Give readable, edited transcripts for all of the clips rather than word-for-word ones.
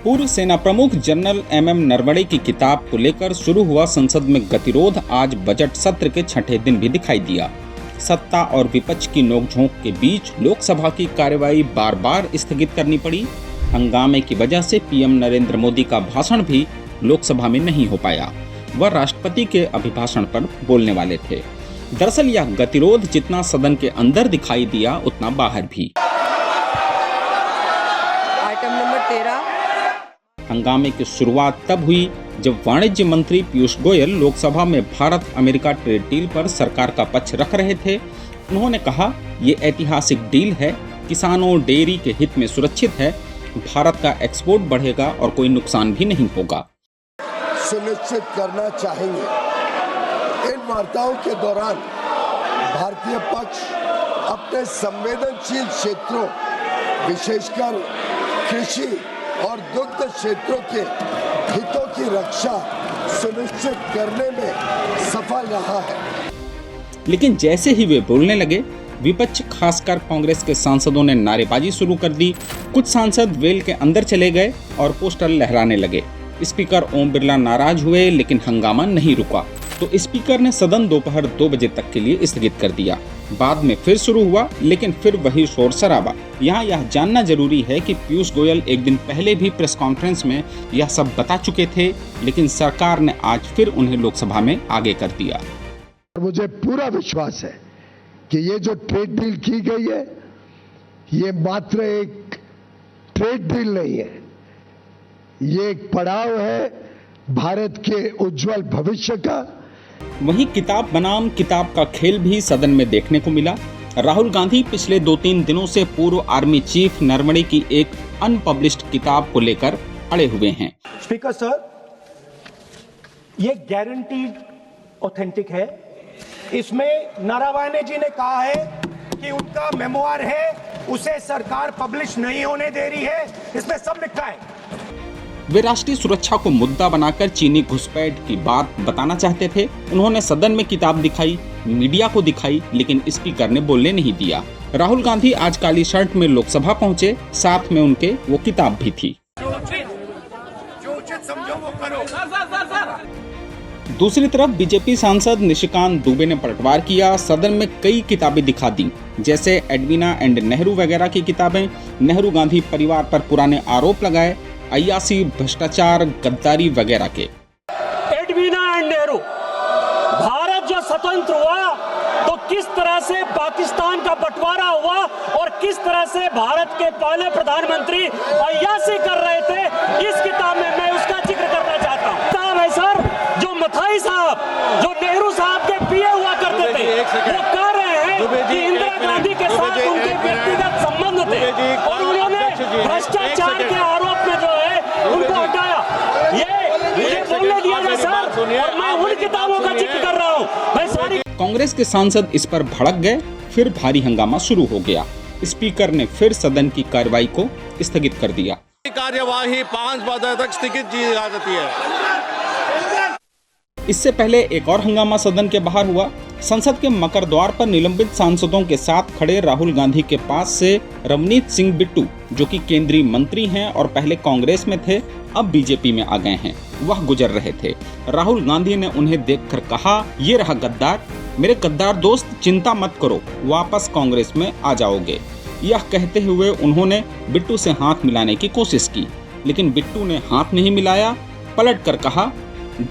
पूर्व सेना प्रमुख जनरल एमएम नरवणे की किताब को लेकर शुरू हुआ संसद में गतिरोध आज बजट सत्र के छठे दिन भी दिखाई दिया। सत्ता और विपक्ष की नोकझोंक के बीच लोकसभा की कार्यवाही बार बार स्थगित करनी पड़ी। हंगामे की वजह से पीएम नरेंद्र मोदी का भाषण भी लोकसभा में नहीं हो पाया। वह राष्ट्रपति के अभिभाषण पर बोलने वाले थे। दरअसल यह गतिरोध जितना सदन के अंदर दिखाई दिया उतना बाहर भी। Item number 13। हंगामे की शुरुआत तब हुई जब वाणिज्य मंत्री पीयूष गोयल लोकसभा में भारत अमेरिका ट्रेड डील पर सरकार का पक्ष रख रहे थे। उन्होंने कहा, ये ऐतिहासिक डील है, किसानों डेयरी के हित में सुरक्षित है, भारत का एक्सपोर्ट बढ़ेगा और कोई नुकसान भी नहीं होगा। सुनिश्चित करना चाहेंगे इन वार्ताओं के दौरान भारतीय पक्ष अपने संवेदनशील क्षेत्रों विशेषकर कृषि और दुग्ध क्षेत्रों के हितों की रक्षा सुनिश्चित करने में सफल रहा है। लेकिन जैसे ही वे बोलने लगे, विपक्ष खासकर कांग्रेस के सांसदों ने नारेबाजी शुरू कर दी। कुछ सांसद वेल के अंदर चले गए और पोस्टर लहराने लगे। स्पीकर ओम बिरला नाराज हुए, लेकिन हंगामा नहीं रुका तो स्पीकर ने सदन दोपहर 2 बजे तक के लिए स्थगित कर दिया। बाद में फिर शुरू हुआ, लेकिन फिर वही शोर शराबा। यहाँ यह जानना जरूरी है कि पीयूष गोयल एक दिन पहले भी प्रेस कॉन्फ्रेंस में यह सब बता चुके थे, लेकिन सरकार ने आज फिर उन्हें लोकसभा में आगे कर दिया। मुझे पूरा विश्वास है कि ये जो ट्रेड डील की गई है, ये मात्र एक ट्रेड डील नहीं है, ये एक पड़ाव है भारत के उज्जवल भविष्य का। वहीं किताब बनाम किताब का खेल भी सदन में देखने को मिला। राहुल गांधी पिछले 2-3 दिनों से पूर्व आर्मी चीफ नरवणे की एक अनपब्लिश्ड किताब को लेकर अड़े हुए हैं। स्पीकर सर, ये गारंटीड ऑथेंटिक है। इसमें नरवणे जी ने कहा है कि उनका मेमोयर है, उसे सरकार पब्लिश नहीं होने दे रही है। इसमें सब लिखा है। वे राष्ट्रीय सुरक्षा को मुद्दा बनाकर चीनी घुसपैठ की बात बताना चाहते थे। उन्होंने सदन में किताब दिखाई, मीडिया को दिखाई, लेकिन स्पीकर ने बोलने नहीं दिया। राहुल गांधी आज काली शर्ट में लोकसभा पहुंचे, साथ में उनके वो किताब भी थी। जो उचित समझो वो करो। दूसरी तरफ बीजेपी सांसद निशिकांत दुबे ने पलटवार किया। सदन में कई किताबें दिखा दी, जैसे एडवीना एंड नेहरू वगैरह की किताबें। नेहरू गांधी परिवार पर पुराने आरोप लगाए, अय्यासी, भ्रष्टाचार, गद्दारी वगैरह के। एडवीना एंड नेहरू, भारत जो स्वतंत्र हुआ तो किस तरह से पाकिस्तान का बंटवारा हुआ और किस तरह से भारत के पहले प्रधानमंत्री अय्यासी कर रहे थे, इस किताब में मैं उसका जिक्र करना चाहता हूँ। किताब है सर, जो मथाई साहब, जो नेहरू साहब के पीए हुआ करते थे, वो कह रहे हैं कि इंदिरा गांधी के साथ उनके व्यक्तिगत संबंध थे और उन्होंने भ्रष्टाचार के आरोप में जो उनको हटाया। ये बोलने दिया जाए सर, और मैं उन किताबों का जिक्र कर रहा हूँ। मैं सारी कांग्रेस के सांसद इस पर भड़क गए। फिर भारी हंगामा शुरू हो गया। स्पीकर ने फिर सदन की कार्यवाही को स्थगित कर दिया। कार्यवाही 5 बजे तक स्थगित की जा सकती है। इससे पहले एक और हंगामा सदन के बाहर हुआ। संसद के मकर द्वार पर निलंबित सांसदों के साथ खड़े राहुल गांधी के पास से रवनीत सिंह बिट्टू, जो कि केंद्रीय मंत्री हैं और पहले कांग्रेस में थे, अब बीजेपी में आ गए हैं, वह गुजर रहे थे। राहुल गांधी ने उन्हें देखकर कहा, ये रहा गद्दार, मेरे गद्दार दोस्त, चिंता मत करो, वापस कांग्रेस में आ जाओगे। यह कहते हुए उन्होंने बिट्टू से हाथ मिलाने की कोशिश की, लेकिन बिट्टू ने हाथ नहीं मिलाया, पलट कर कहा,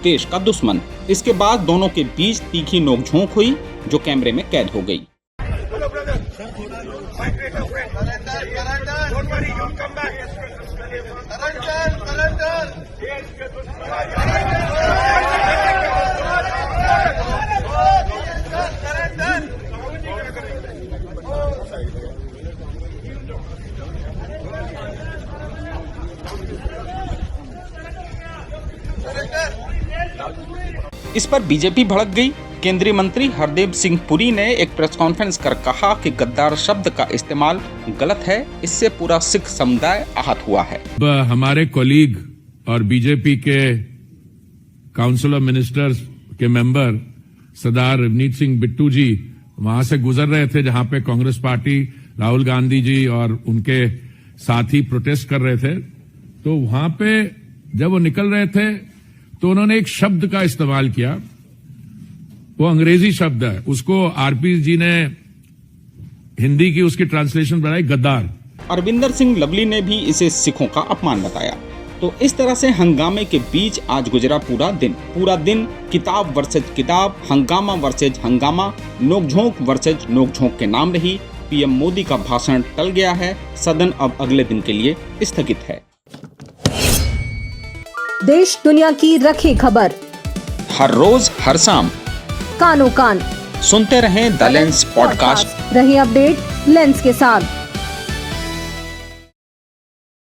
देश का दुश्मन। इसके बाद दोनों के बीच तीखी नोकझोंक हुई, जो कैमरे में कैद हो गई। इस पर बीजेपी भड़क गई। केंद्रीय मंत्री हरदीप सिंह पुरी ने एक प्रेस कॉन्फ्रेंस कर कहा कि गद्दार शब्द का इस्तेमाल गलत है, इससे पूरा सिख समुदाय आहत हुआ है। हमारे कोलीग और बीजेपी के काउंसिल ऑफ मिनिस्टर्स के मेंबर सरदार रवनीत सिंह बिट्टू जी वहां से गुजर रहे थे, जहां पे कांग्रेस पार्टी राहुल गांधी जी और उनके साथी प्रोटेस्ट कर रहे थे, तो वहां पे जब वो निकल रहे थे तो उन्होंने एक शब्द का इस्तेमाल किया, वो अंग्रेजी शब्द है, उसको आरपी जी ने हिंदी की उसकी ट्रांसलेशन बनाई गद्दार। अरविंदर सिंह लवली ने भी इसे सिखों का अपमान बताया। तो इस तरह से हंगामे के बीच आज गुजरा पूरा दिन किताब वर्सेज किताब, हंगामा वर्सेज हंगामा, नोकझोंक वर्सेज नोकझोंक के नाम रही। पीएम मोदी का भाषण टल गया है, सदन अब अगले दिन के लिए स्थगित है। देश दुनिया की रखी खबर हर रोज हर शाम कानो कान सुनते रहें द लेंस पॉडकास्ट। रही अपडेट लेंस के साथ।